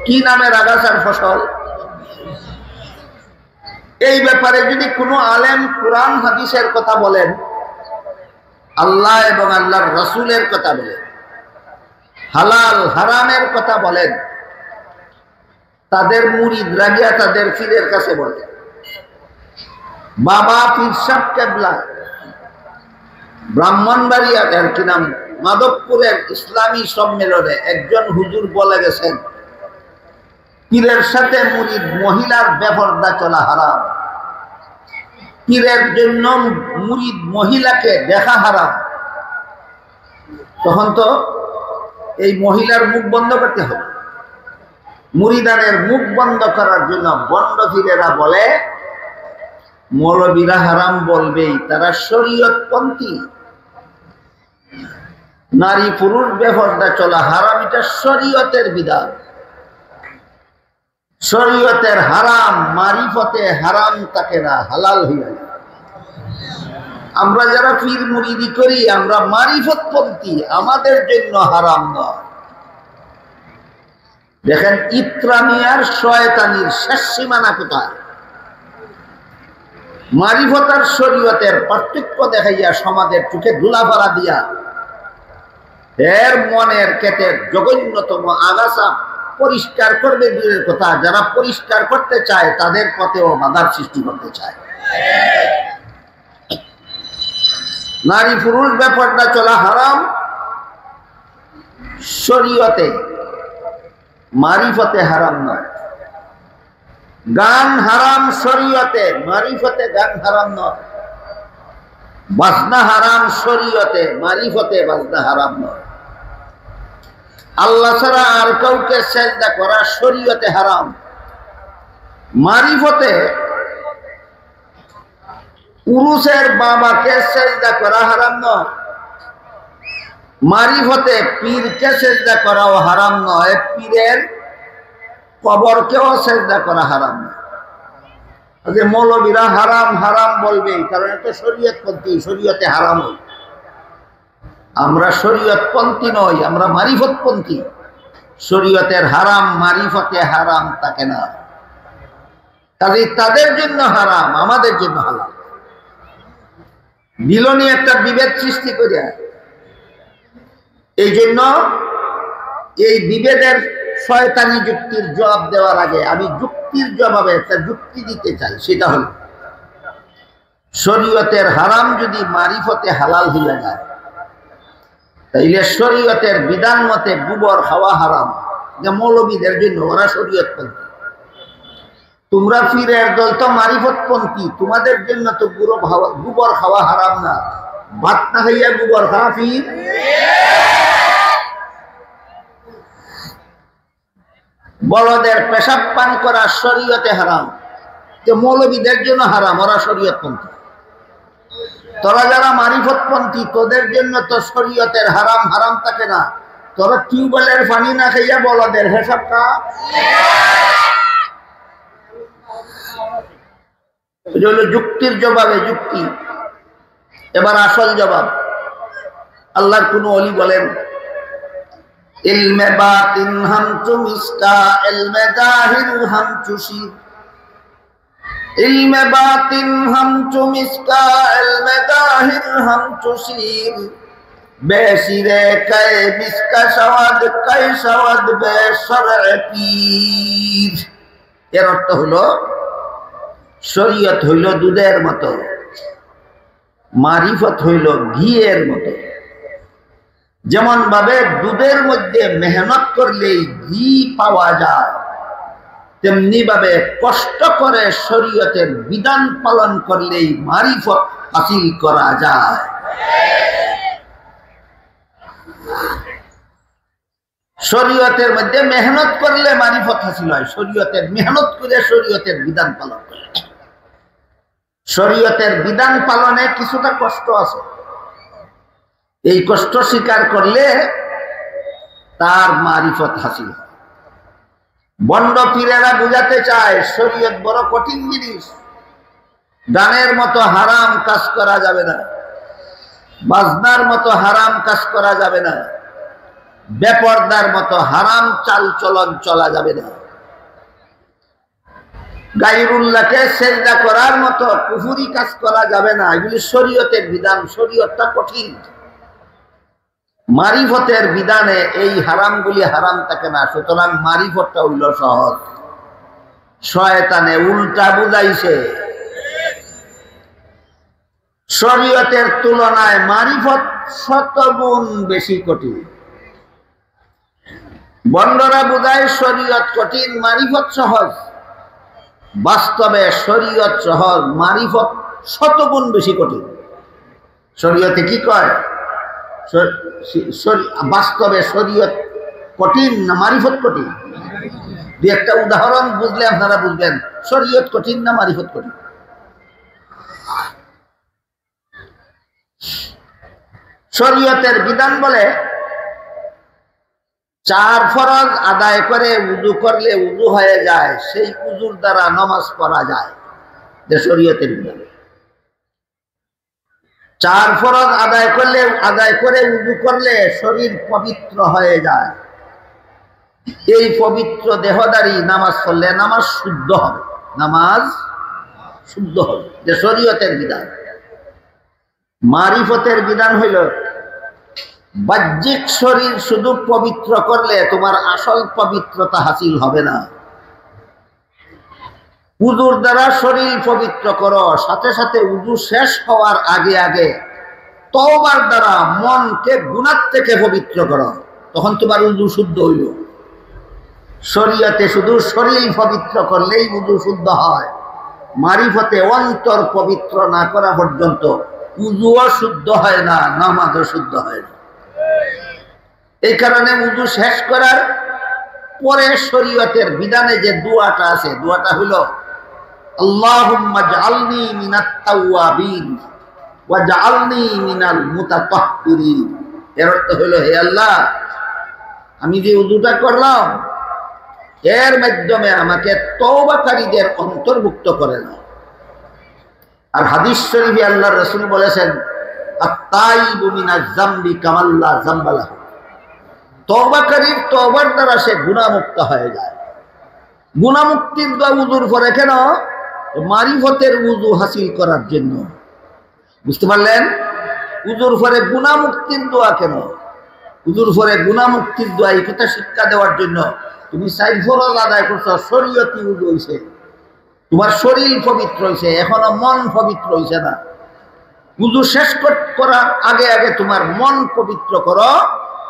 কি নামের আগাছার ফসল? এই ব্যাপারে যদি কোনো আলেম কুরআন হাদিসের কথা বলেন, আল্লাহ এবং আল্লাহর রাসূলের কথা বলেন, হালাল হারামের কথা বলেন, তাদের মুরিদরা গিয়া তাদের পীরের কাছে বলে। বাবা পীর সাহেব কেবলা ব্রাহ্মণবাড়িয়া কি নাম মাধবপুরের ইসলামী সম্মেলনে একজন হুজুর বলে গেছেন, পীরের সাথে মুরিদ মহিলার বেপরদা চলা হারাম। পীরের জন্য মুরিদ মহিলাকে দেখা হারাম, তখন তো এই মহিলার মুখ বন্ধ করতে হবে। মুরিদানের মুখ বন্ধ করার জন্য বন্ড পীরেরা বলে মৌলবীরা হারাম বলবেই, তারা শরীয়তপন্থী। নারী পুরুষ বেপরদা চলা হারাম, এটা শরীয়তের বিধান। শরীয়তের হারাম মারিফতে হারাম থাকে না, হালাল হইয়া যায়। আমরা যারা পীর মুরিদি করি আমরা মারিফতপন্থী, আমাদের জন্য হারাম নয়। দেখেন ইত্রামিয়ার শয়তানির শেষ সীমানা কোথায়? মারিফত আর শরীয়তের পার্থক্য দেখাইয়া সমাজের চোখে ধুলাফালা দিয়া এর মনের ক্ষেতের জঘন্যতম আগাছা পরিষ্কার করবে দূরের কথা, যারা পরিষ্কার করতে চায় তাদের পথেও বাধার সৃষ্টি করতে চায়। নারী পুরুষ বেপরদা চলা হারাম শরীয়তে, মারিফতে হারাম নয়। গান হারাম শরীয়তে, মারিফতে গান হারাম নয়। বাজনা হারাম শরীয়তে, মারিফতে বাজনা হারাম নয়। আল্লাহ ছাড়া আর কাউকে সেজদা করা শরীয়তে হারাম, মারিফতে উরুসের বাবাকে সেজদা করা হারাম নয়। মারিফতে পীরকে সেজদা করাও হারাম নয়, পীরের কবরকেও সেজদা করা হারাম নয়। যে মৌলবীরা হারাম হারাম বলবে, কারণ এটা শরীয়তপন্থী, শরীয়তে হারাম হয়। আমরা শরীয়তপন্থী নই, আমরা মারিফতপন্থী। শরীয়তের হারাম মারিফতে হারাম থাকে না, কাজে তাদের জন্য হারাম, আমাদের জন্য হালাল। বিলনি একটা বিভেদ সৃষ্টি করে, এই জন্য এই বিভেদের শয়তানি যুক্তির জবাব দেওয়ার আগে আমি যুক্তির জবাবে একটা যুক্তি দিতে চাই। সেটা হল শরীয়তের হারাম যদি মারিফতে হালাল হইয়া যায়, তাইলে শরীয়তের বিধান মতে গোবর খাওয়া হারাম। যে মৌলবীদের জন্য ওরা শরীয়তপন্থী, তোমরা পীরের দল তো মারিফতপন্থী, তোমাদের জন্য তো গোবর খাওয়া হারাম না। ভাত না খাইয়া গোবর খাওয়া পীর। বলদের পেশাব পান করা শরীয়তে হারাম, যে মৌলবীদের জন্য হারাম, ওরা শরীয়তপন্থী। তোরা যারা মারিফতপন্থী তোদের জন্য তো শরীয়তের হারাম হারাম থাকে না। তোরা টিউবওয়েলের পানি না খাইয়া বলদের পেশাব খা। যুক্তির জবাবে যুক্তি। এবার আসল জবাব। আল্লাহর কোন ওলি বলেন ইলমে বাতিন হামচু মিসকা, ইলমে জাহির হামচু শির। ইলমে বাতিন হামচু মিসকা, ইলমে জাহির হামচু শির। বেশিরে কায়ে মিসকা সওয়াদ, কায়ে সওয়াদ বেশরঈ পীর। এর অর্থ হলো শরীয়ত হইল দুধের মতো, মারিফত হইল ঘিয়ের মতো। যেমন ভাবে দুধের মধ্যে মেহনত করলেই ঘি পাওয়া যায়, তেমনি ভাবে কষ্ট করে শরীয়তের বিধান পালন করলেই মারিফত হাসিল করা যায়। শরীয়তের মধ্যে মেহনত করলে মারিফত হাসিল হয়, শরীয়তের মেহনত করে শরীয়তের বিধান পালন করে। শরীয়তের বিধান পালনে কিছুটা কষ্ট আছে, এই কষ্ট স্বীকার করলে তার মারিফত হাসিল হয়। বন্ড পীরেরা বুঝাতে চায় শরীয়ত বড় কঠিন জিনিস, গানের মতো হারাম কাজ করা যাবে না, বাজনার মতো হারাম কাজ করা যাবে না, বেপরদার মতো হারাম চাল চলন চলা যাবে না, গায়রুল্লাহকে সেজদা করার মতো কুফরি কাজ করা যাবে না। এগুলি শরীয়তের বিধান, শরীয়তটা কঠিন। মারিফতের বিধানে এই হারামগুলি হারাম থাকে না, সুতরাং মারিফতটা হইল সহজ। শয়তানে উল্টা বুঝাইছে, শরীয়তের তুলনায় মারিফত 100 গুণ বেশি কঠিন। বন্ডরা বুঝায় শরীয়ত কঠিন, মারিফত সহজ। বাস্তবে শরীয়ত সহজ, মারিফত শতগুণ বেশি কঠিন। শরীয়তে কি কয়, বাস্তবে শরীয়ত কঠিন না মারিফত কঠিন? দুই একটা উদাহরণ বুঝলে আপনারা বুঝবেন শরীয়ত কঠিন না মারিফত কঠিন। শরীয়তের বিধান বলে 4 ফরজ আদায় করে উযু করলে উযু হয়ে যায়, সেই উযুর দ্বারা নামাজ পড়া যায়। যে শরীয়তের বিধান 4 ফরজ আদায় করে উযু করলে শরীর পবিত্র হয়ে যায়। এই পবিত্র দেহদারি নামাজ পড়লে নামাজ শুদ্ধ হবে, নামাজ শুদ্ধ হবে। যে শরীয়তের বিধান। মারিফতের বিধান হইল বাহ্যিক শরীর শুধু পবিত্র করলে তোমার আসল পবিত্রতা হাসিল হবে না। উযুর দ্বারা শরীর পবিত্র করো, সাথে সাথে উযু শেষ হওয়ার আগে আগে তওবার দ্বারা মনকে গুনাহ থেকে পবিত্র করো, তখন তোমার উযু শুদ্ধ হইল। শরীয়তে শুধু শরীর পবিত্র করলেই উযু শুদ্ধ হয়। মারিফতে অন্তর পবিত্র না করা পর্যন্ত উযুও শুদ্ধ হয় না, নামাজও শুদ্ধ হয় না। এই কারণে উযু শেষ করার পরে শরীয়তের বিধানে যে দোয়াটা আছে, দোয়াটা হলো আল্লাহুম্মা জাআলনি মিনাত তাওয়াবিন ওয়া জাআলনি মিনাল মুতাতাহহিরিন। এর অর্থ হলো, হে আল্লাহ, আমি যে উযুটা করলাম এর মাধ্যমে আমাকে তওবাকারীদের অন্তর্ভুক্ত করে নাও। আর হাদিস শরীফে আল্লাহর রাসূল বলেছেন, আত-তাইবু মিনাজ যামবি কামাল্লা যামবা লাহু। তওবাকারীর তওবার দ্বারা সে গুনাহমুক্ত হয়ে যায়। গুনাহমুক্তির দোয়া উযুর পরে কেন? মারিফতের উযু হাসিল করার জন্য। বুঝতে পারলেন? উযুর পরে গুনাহমুক্তির দোয়া কেন? উযুর পরে গুনাহমুক্তির দোয়া এই কথা শিক্ষা দেওয়ার জন্য। তুমি 4 ফরজ আদায় করছো, শরীয়তি উযু হইছে, তোমার শরীর পবিত্র হইছে, এখনো মন পবিত্র হইছে না। উযু শেষ করার আগে আগে তোমার মন পবিত্র করো,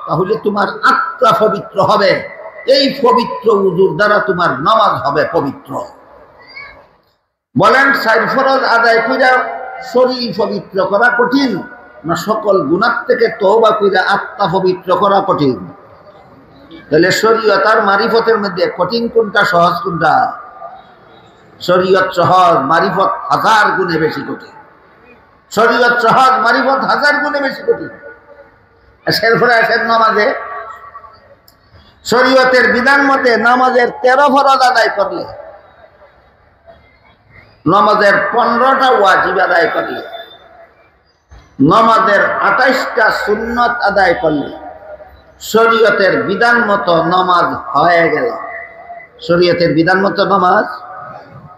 তাহলে তোমার আত্মা পবিত্র হবে। এই পবিত্র উযুর দ্বারা তোমার নামাজ হবে পবিত্র। বলেন 4 ফরজ আদায় কইরা শরীর পবিত্র করা কঠিন না সকল গুনাহ থেকে তওবা কইরা আত্মা পবিত্র করা কঠিন? তাহলে শরীয়ত আর মারিফতের মধ্যে কঠিন কোনটা, সহজ কোনটা? শরীয়ত সহজ, মারিফত 1000 গুণে বেশি কঠিন। শরীয়ত সহজ, মারিফত 1000 গুণে বেশি কঠিন। এরপরে আসেন নামাজে। শরীয়তের বিধান মতে নামাজের 13 ফরজ আদায় করলে, নামাজের 15টা ওয়াজিব আদায় করলে, নামাজের 28টা সুন্নত আদায় করলে শরীয়তের বিধান মতো নামাজ হয়ে গেল। শরীয়তের বিধান মতো নামাজ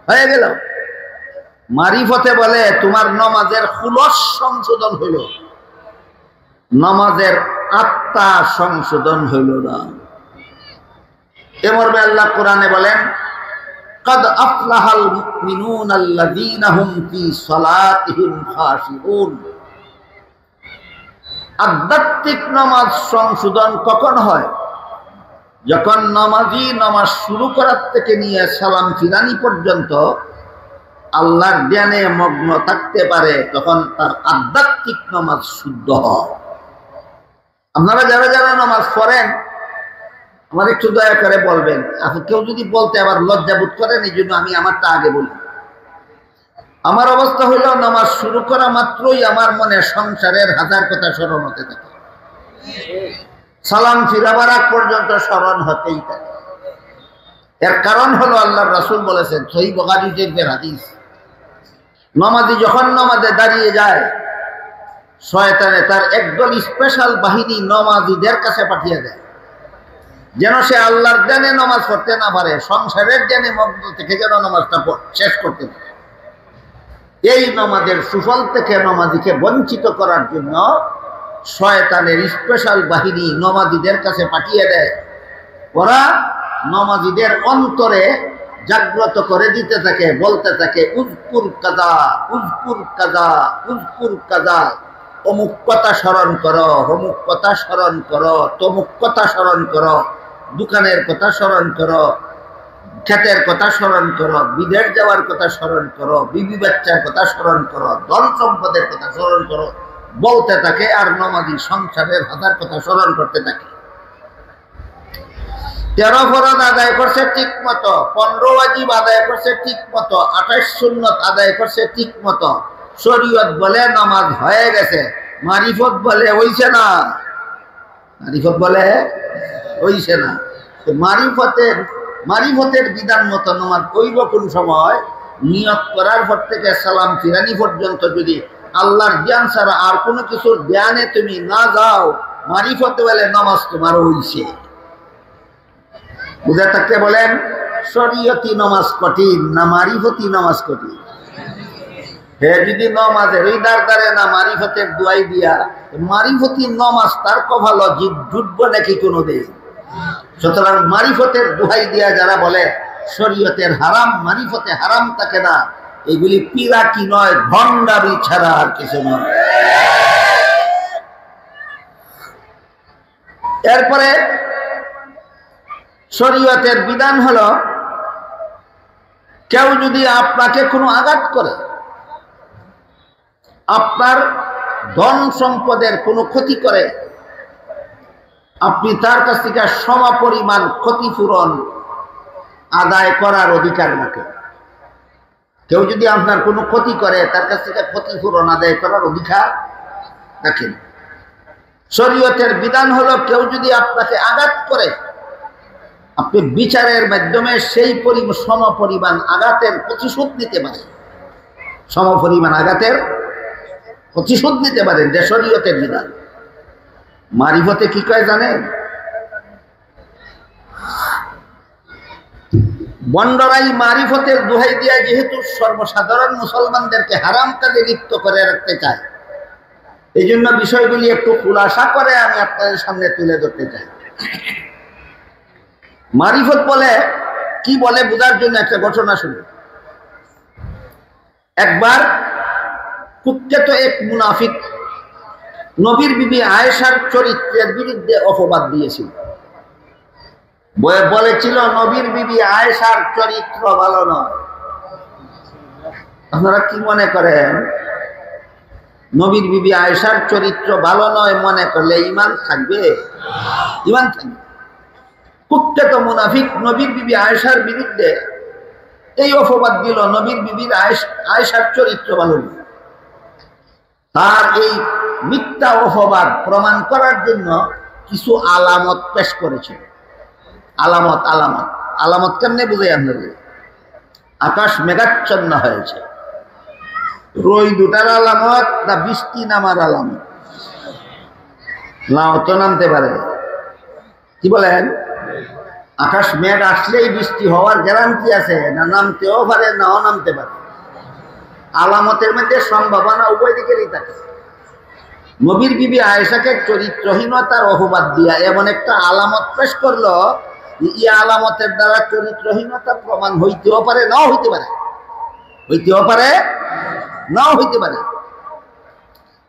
হয়ে গেল। মারিফতে বলে তোমার নামাজের খুলস সংশোধন হইল, নামাজের আত্মা সংশোধন হইল না। এমর্মে আল্লাহ কোরআনে বলেন, قد أفلح المؤمنون الذين هم في صلاتهم خاشعون। আধ্যাত্মিক নামাজ সংশোধন কখন হয়? যখন নামাজি নামাজ শুরু করার থেকে নিয়ে সালাম ফিরানি পর্যন্ত আল্লাহর ধ্যানে মগ্ন থাকতে পারে, তখন তার আধ্যাত্মিক নামাজ শুদ্ধ হয়। আপনারা যারা যারা নামাজ পড়েন আমার একটু দয়া করে বলবেন। আপনি কেউ যদি বলতে আবার লজ্জাবোধ করেন, এই জন্য আমি আমারটা আগে বলি। আমার অবস্থা হইল নামাজ শুরু করা মাত্রই আমার মনে সংসারের 1000 কথা স্মরণ হতে থাকে, সালাম ফিরাবার আগ পর্যন্ত স্মরণ হতেই থাকে। এর কারণ হলো আল্লাহর রাসূল বলেছেন, সহিহ বুখারী শরীফের হাদিস, নামাজি যখন নামাজে দাঁড়িয়ে যায়, শয়তানে তার একদল স্পেশাল বাহিনী নামাজিদের কাছে পাঠিয়ে দেয়, যেন সে আল্লাহর ধ্যানে নামাজ পড়তে না পারে, সংসারের ধ্যানে মগ্ন থেকে যেন নামাজটা শেষ করতে পারে। এই নামাজের সুফল থেকে নামাজিকে বঞ্চিত করার জন্য শয়তানের স্পেশাল বাহিনী নামাজিদের কাছে পাঠিয়ে দেয়। ওরা নামাজিদের অন্তরে জাগ্রত করে দিতে থাকে, বলতে থাকে, উযকুর কাযা, উযকুর কাযা, উযকুর কাযা, অমুক কথা স্মরণ করো, অমুক কথা স্মরণ করো, তমুক কথা স্মরণ করো, দোকানের কথা স্মরণ করো, ক্ষেতের কথা স্মরণ করো, বিদেশ যাওয়ার কথা স্মরণ করো, বিবি বাচ্চার কথা স্মরণ করো, ধন সম্পদের কথা স্মরণ করো, বলতে থাকে আর নমাজি সংসারের হাজার কথা স্মরণ করতে থাকে। 13 ফরজ আদায় করছে ঠিক মতো, 15 ওয়াজিব আদায় করছে ঠিক মতো, 28 সুন্নত আদায় করছে ঠিক মতো। শরীয়ত বলে নামাজ হয়ে গেছে, মারিফত বলে হইছে না, মারিফত বলে হইছে না। মারিফতের বিধান মতো নামাজ কইব কোন সময়? নিয়ত করার পর থেকে সালাম ফিরানি পর্যন্ত যদি আল্লাহর জ্ঞান ছাড়া আর কোনো কিছুর জ্ঞানে তুমি না যাও, মারিফত বলে নামাজ তোমার হইছে। বুঝে থাকতে বলেন, শরীয়তি নামাজ কঠিন না মারিফতি নামাজ কঠিন? হে যদি নমাজের ওই দাঁড়ে না মারিফতের দুয়াই দিয়া, মারিফতি নমাজ তার কভালো জুটব নাকি কোনো দিন? সুতরাং মারিফতের দুহাই দিয়া যারা বলে শরীয়তের হারাম, মারিফতে হারাম থাকে না, এগুলি পিরাকি নয়, ভণ্ডামি ছাড়া আর কিছু নয়। এরপরে শরীয়তের বিধান হলো, কেউ যদি আপনাকে কোনো আঘাত করে, আপনার ধন সম্পদের কোনো ক্ষতি করে, আপনি তার কাছ থেকে সমপরিমাণ ক্ষতিপূরণ আদায় করার অধিকার রাখেন। কেউ যদি আপনার কোনো ক্ষতি করে, তার কাছ থেকে ক্ষতিপূরণ আদায় করার অধিকার রাখেন। শরীয়তের বিধান হলো, কেউ যদি আপনাকে আঘাত করে, আপনি বিচারের মাধ্যমে সেই সমপরিমাণ আঘাতের প্রতিশোধ নিতে পারেন, সমপরিমাণ আঘাতের প্রতিশোধ নিতে পারেন, যে শরীয়তের বিধান। মারিফতে কি কয় জানেন? বন্ডরাই মারিফতের দোহাই দিয়া যেহেতু সর্বসাধারণ মুসলমানদেরকে হারাম কাজে লিপ্ত করে রাখতে চায়, এই জন্য বিষয়গুলি একটু খুলাসা করে আমি আপনাদের সামনে তুলে ধরতে চাই। মারিফত বলে কি বলে বোঝার জন্য একটা ঘটনা শুনি। একবার কুখ্যাত এক মুনাফিক নবীর বিবি আয়েশার চরিত্রের বিরুদ্ধে অপবাদ দিয়েছিল। বলেছিল নবীর বিবি আয়েশার চরিত্র ভালো নয়। আপনারা কি মনে করেন, নবীর বিবি আয়েশার চরিত্র ভালো নয় মনে করলে ঈমান থাকবে? ঈমান থাকবে। কুখ্যাত মুনাফিক নবীর বিবি আয়েশার বিরুদ্ধে এই অপবাদ দিল, নবীর বিবির আয়েশার চরিত্র ভালো নয়। তার এই মিথ্যা অপবাদ প্রমাণ করার জন্য কিছু আলামত পেশ করেছিল। আলামত আলামত আলামত কেমনে বুঝে আপনাদের? আকাশ মেঘাচ্ছন্ন হয়েছে, রই দুটার আলামত না বৃষ্টি নামার আলামত? নাও তো নামতে পারে। কি বলেন? আকাশ মেঘ আসলেই বৃষ্টি হওয়ার গ্যারান্টি আছে না? নামতেও পারে, নাও নামতে পারে। আলামতের মধ্যে সম্ভাবনা উভয় দিকেরই থাকে। নবীর বিবি আয়েশাকে চরিত্রহীনতার অপবাদ দিয়া এমন একটা আলামত পেশ করলো, এই আলামতের দ্বারা চরিত্রহীনতা প্রমাণ হইতেও পারে, নাও হইতে পারে, হইতেও পারে, নাও হইতে পারে।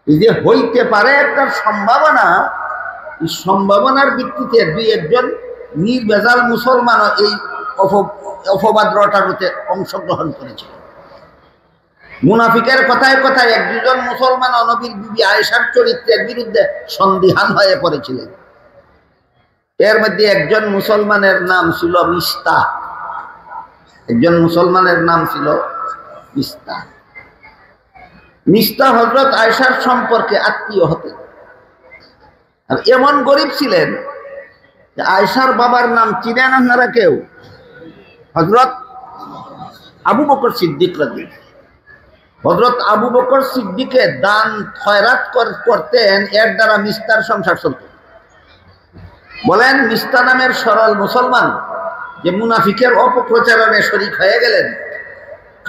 এই যে হইতে পারে একটা সম্ভাবনা, এই সম্ভাবনার ভিত্তিতে দুই একজন নির্ভেজাল মুসলমানও এই অপবাদ রটানোতে অংশগ্রহণ করেছিল। মুনাফিকের কথায় কথায় এক দুজন মুসলমান নবীর বিবি আয়েশার চরিত্রের বিরুদ্ধে সন্দিহান হয়ে পড়েছিলেন। এর মধ্যে একজন মুসলমানের নাম ছিল মিস্তাহ। একজন মুসলমানের নাম ছিল মিস্তাহ। মিস্তাহ হযরত আয়েশার সম্পর্কে আত্মীয় হতেন, আর এমন গরিব ছিলেন যে আয়েশার বাবার নাম চিনেন আপনারা কেউ? হযরত আবু বকর সিদ্দিক রাদিয়াল্লাহু। হযরত আবু বকর সিদ্দিকে দান খয়রাত করতেন, এর দ্বারা মিস্তার সংসার চলত। বলেন, মিস্তা নামের সরল মুসলমান যে মুনাফিকের অপপ্রচারণে শরীক হয়ে গেলেন,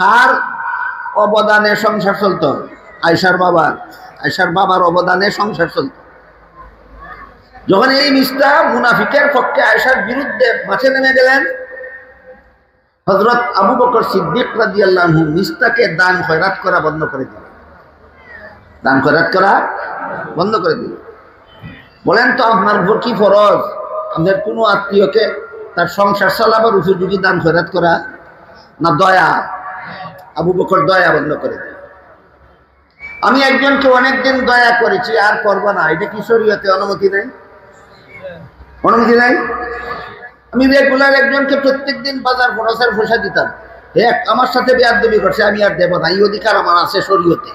কার অবদানে সংসার চলত? আয়েশার বাবার। আয়েশার বাবার অবদানে সংসার চলত। যখন এই মিস্তা মুনাফিকের পক্ষে আয়েশার বিরুদ্ধে মাঠে নেমে গেলেন, হযরত আবু বকর সিদ্দিক রাদিয়াল্লাহু আনহু মিস্তাকে দান খয়রাত করা বন্ধ করে দিলেন। দান খয়রাত করা বন্ধ করে দিলেন। বলেন তো আপনার উপর কি ফরজ আপনার কোনো আত্মীয়কে তার সংসার চালাবার উপযোগী দান খয়রাত করা না দয়া? আবু বকর দয়া বন্ধ করে দেয়। আমি একজনকে অনেকদিন দয়া করেছি আর করবো না, এটা কি শরীয়তে অনুমতি নেই? অনুমতি নাই। আমি রেগুলার একজনকে প্রত্যেকদিন বাজার খরচের পয়সা দিতাম, আমার সাথে বেয়াদবি করছে, আমি আর দেব না, এই অধিকার আমার আছে শরীয়তে।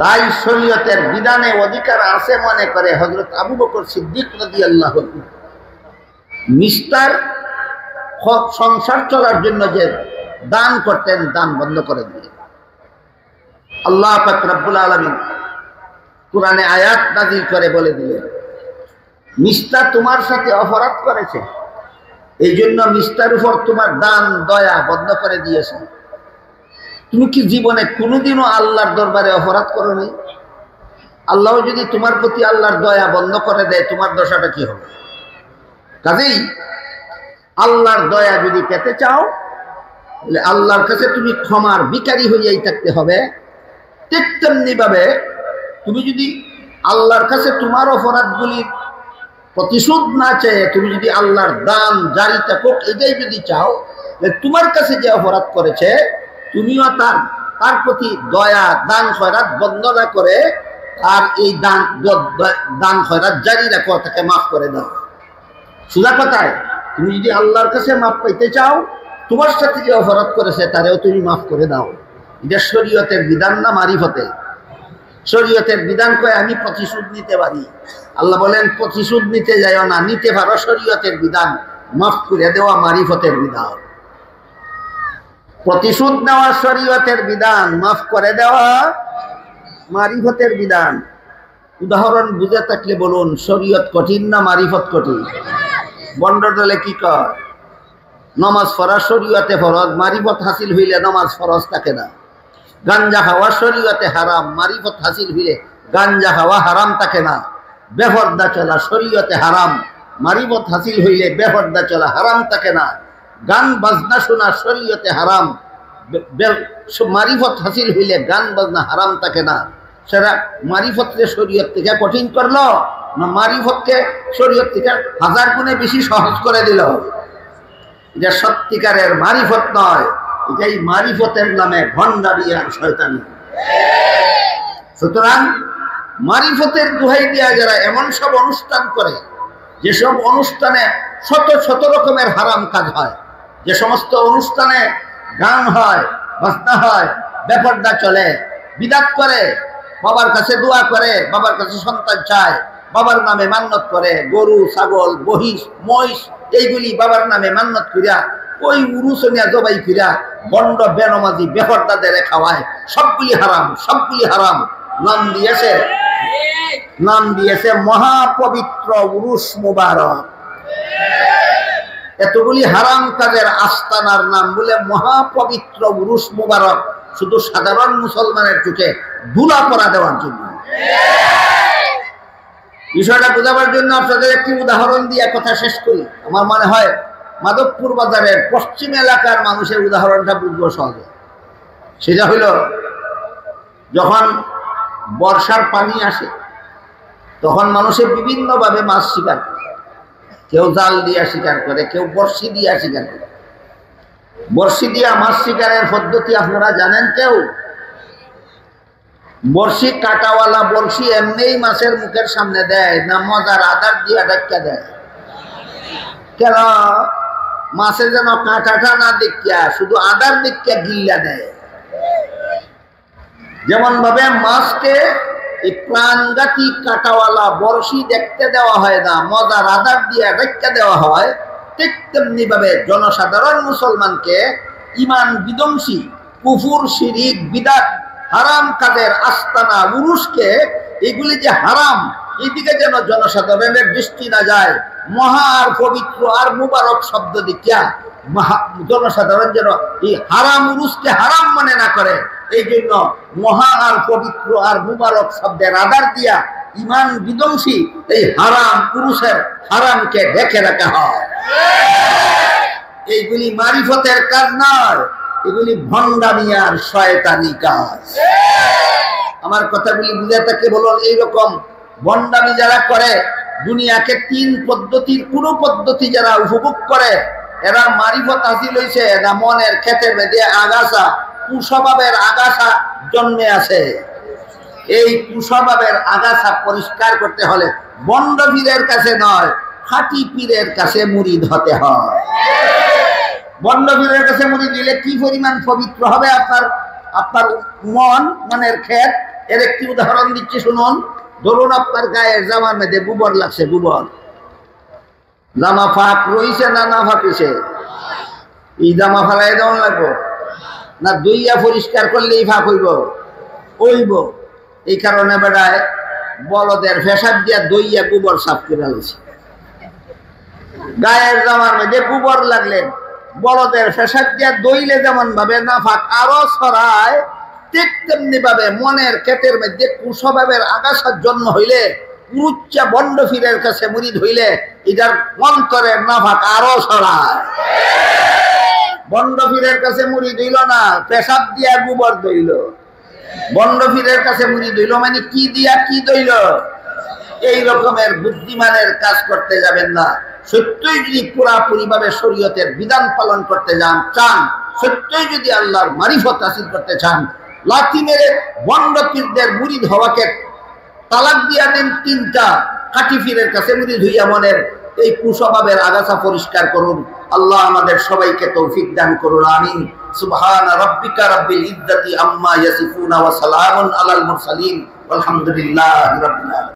তাই শরীয়তের বিধানে অধিকার আছে মনে করে হযরত আবু বকর সিদ্দিক রাদিয়াল্লাহু আনহু মিস্টার সংসার চলার জন্য যে দান করতেন, দান বন্ধ করে দিলেন। আল্লাহ পাক রব্বুল আলামিন কোরআনে আয়াত নাযিল করে বলে দিলেন, মিস্টার তোমার সাথে অপরাধ করেছে, এই জন্য মিস্টার উপর তোমার দান দয়া বন্ধ করে দিয়েছে। তুমি কি জীবনে কোনোদিনও আল্লাহর দরবারে অপরাধ করো নাই? আল্লাহ যদি তোমার প্রতি আল্লাহর দয়া বন্ধ করে দেয়, তোমার দশাটা কি হবে? কাজেই আল্লাহর দয়া যদি পেতে চাও, তাহলে আল্লাহর কাছে তুমি ক্ষমার ভিখারি হইয়াই থাকতে হবে। ঠিক তেমনি ভাবে তুমি যদি আল্লাহর কাছে তোমার অপরাধগুলির প্রতিশোধ না চেয়ে তুমি যদি আল্লাহর দান জারি থাকুক এটাই যদি চাও, তোমার কাছে যে অপরাধ করেছে তুমিও তার প্রতি দয়া দান খয়রাত বন্ধ না করে আর এই দান খয়রাত জারি রাখো, তাকে মাফ করে দাও। সোজা কথায় তুমি যদি আল্লাহর কাছে মাফ পাইতে চাও, তোমার সাথে যে অপরাধ করেছে তারেও তুমি মাফ করে দাও। এটা শরীয়তের বিধান না মারিফতে? শরীয়তের বিধান কয় আমি প্রতিশোধ নিতে পারি। আল্লাহ বলেন প্রতিশোধ নিতে যাইও না, নিতে পারো শরীয়তের বিধান, মাফ করে দেওয়া মারিফতের বিধান। প্রতিশোধ নেওয়া শরীয়তের বিধান, মাফ করে দেওয়া মারিফতের বিধান। উদাহরণ বুঝে থাকলে বলুন, শরীয়ত কঠিন না মারিফত কঠিন? বন্ড দলে কি কয়, নমাজ পড়া শরীয়তে ফরজ, মারিফত হাসিল হইলে নমাজ ফরজ থাকে না। গাঞ্জা খাওয়া শরীয়তে হারাম, মারিফত হাসিল হইলে গাঞ্জা খাওয়া হারাম থাকে না। বেপরদা চলা শরীয়তে হারাম, মারিফত হাসিল হইলে বেপরদা চলা হারাম থাকে না। গান বাজনা শোনা শরীয়তে হারাম, মারিফত হাসিল হইলে গান বাজনা হারাম থাকে না। সেটা মারিফতকে শরীয়ত থেকে কঠিন করলো না মারিফতকে শরীয়ত থেকে 1000 গুণে বেশি সহজ করে দিল? এটা সত্যিকারের মারিফত নয়, এটাই মারিফতের নামে ভণ্ডামি আর শয়তানি। সুতরাং মারিফতের দোহাই দিয়া যারা এমন সব অনুষ্ঠান করে, যেসব অনুষ্ঠানে শত শত রকমের হারাম কাজ হয়, যে সমস্ত অনুষ্ঠানে গান হয়, বাজনা হয়, বেপরদা চলে, বিদাত করে, বাবার কাছে দোয়া করে, বাবার কাছে সন্তান চায়, বাবার নামে মান্নত করে, গরু ছাগল মহিষ মহিষ এইগুলি বাবার নামে মান্নত করিয়া ওই উরুসনিয়া জবাই করিয়া বন্ড বেনমাজি বেপরদাদের খাওয়ায়। সবগুলি হারাম, সবগুলি হারাম। নাম দিয়েছে মহাপবিত্র উরুস মুবারক। এতগুলি হারাম কাজের আস্তানার নাম বলে মহাপবিত্র উরুস মুবারক, শুধু সাধারণ মুসলমানের চোখে ধুলা পড়া দেওয়ার জন্য। বিষয়টা বোঝাবার জন্য আপনাদের একটি উদাহরণ দিয়ে কথা শেষ করি। আমার মনে হয় মাধবপুর বাজারের পশ্চিম এলাকার মানুষের উদাহরণটা বুঝবো সহজে। সেটা হইল, যখন বর্ষার পানি আসে তখন মানুষের বিভিন্নভাবে মাছ শিকার করে। কেউ জাল দিয়া শিকার করে, কেউ বড়শি দিয়া শিকার করে। বড়শি দিয়া মাছ শিকারের পদ্ধতি আপনারা জানেন? কেউ বড়শি কাটাওয়ালা বড়শি এমনিই মাছের মুখের সামনে দেয় না মজার আদার দিয়ে ধাক্কা দেয়? কেন? মাছে যেন কাঁটাটা না দেখিয়া শুধু আদার দেখিয়া গিল্লা দেয়। যেমন ভাবে মাছকে এই প্রাণঘাতী কাঁটাওয়ালা বড়শি দেখতে দেওয়া হয় না, মজার আদার দিয়ে ধাক্কা দেওয়া হয়, ঠিক তেমনি ভাবে জনসাধারণ মুসলমানকে ইমান বিধ্বংসী কুফুর শিরিক বিদআত হারাম কাজের আস্তানা উরুসকে, এগুলি যে হারাম এইদিকে যেন জনসাধারণের দৃষ্টি না যায়। মহা আর পবিত্র আর মুবারক শব্দ দেখিয়া জনসাধারণ যেন এই হারাম উরুসকে হারাম মনে না করে, এই জন্য মহা আর পবিত্র আর মুবারক শব্দের আধার দিয়া ইমান বিধ্বংসী এই হারাম উরুসের হারামকে ঢেকে রাখা হয়। এইগুলি মারিফতের কাজ নয়, এগুলি ভণ্ডামি আর শয়তানি কাজ। আমার কথাগুলি বুঝে থাকে বলুন, এইরকম ভণ্ডামি যারা করে দুনিয়াকে তিন পদ্ধতির কোন পদ্ধতি যারা উপভোগ করে এরা মারিফত হাসিল হইছে না মনের ক্ষেতের মধ্যে আগাছা কুস্বভাবের আগাছা জন্মে আছে। এই কুস্বভাবের আগাছা পরিষ্কার করতে হলে বন্ড পীরের কাছে নয়, খাঁটি পীরের কাছে মুরিদ হতে হয়। বন্ড পীরের কাছে মুরিদ দিলে কি পরিমাণ পবিত্র হবে আপনার আপনার মন, মনের ক্ষেত। এর একটি উদাহরণ দিচ্ছি শুনুন। ধরুন আপনার গায়ের জামার মধ্যে গোবর লাগছে, গোবর জামা ফাঁক রইছে না না ফাঁকিছে, এই জামা ফালাই দেওয়ান লাগবো না দইয়া পরিষ্কার করলেই ফাঁক হইব? হইব। এই কারণে বেড়ায় বলদের ফেসাদ দিয়া দইয়া গোবর সাফ করে আলছে। গায়ের জামার মধ্যে গোবর লাগলে বলদের ফেসাদ দিয়া দইলে যেমন ভাবে না ফাঁক আরো ছড়ায়, ঠিক তেমনি ভাবে মনের ক্ষেতের মধ্যে কুস্বভাবের আগাছার জন্ম হইলে উচ্চা বন্ড পীরের কাছে মুরিদ হইলে এটার অন্তরের নাফাক আরো ছড়ায়। বন্ড পীরের কাছে মুরিদ হইল না পেশাব দিয়া গোবর দইল, বন্ড পীরের কাছে মুরিদ হইল মানে কি দিয়া কি দইল। এই রকমের বুদ্ধিমানের কাজ করতে যাবেন না। সত্যই যদি পুরাপুরি ভাবে শরীয়তের বিধান পালন করতে চান, সত্যই যদি আল্লাহর মারিফত হাসিল করতে চান, লাথি মেরে বন্ড পীরদের মুরিদ হওয়াকে তালাক দিয়া দেন তিনটা। খাঁটি পীরের কাছে মুরিদ হইয়া মনের এই কুস্বভাবের আগাছা পরিষ্কার করুন। আল্লাহ আমাদের সবাইকে তৌফিক দান করুন, আমিন। সুবহানা রাব্বিকা রাব্বিল ইজ্জাতি আম্মা ইয়াসিফুন ওয়া সালামুন আলাল মুরসালিন ওয়ালহামদুলিল্লাহি রাব্বিল আলামিন।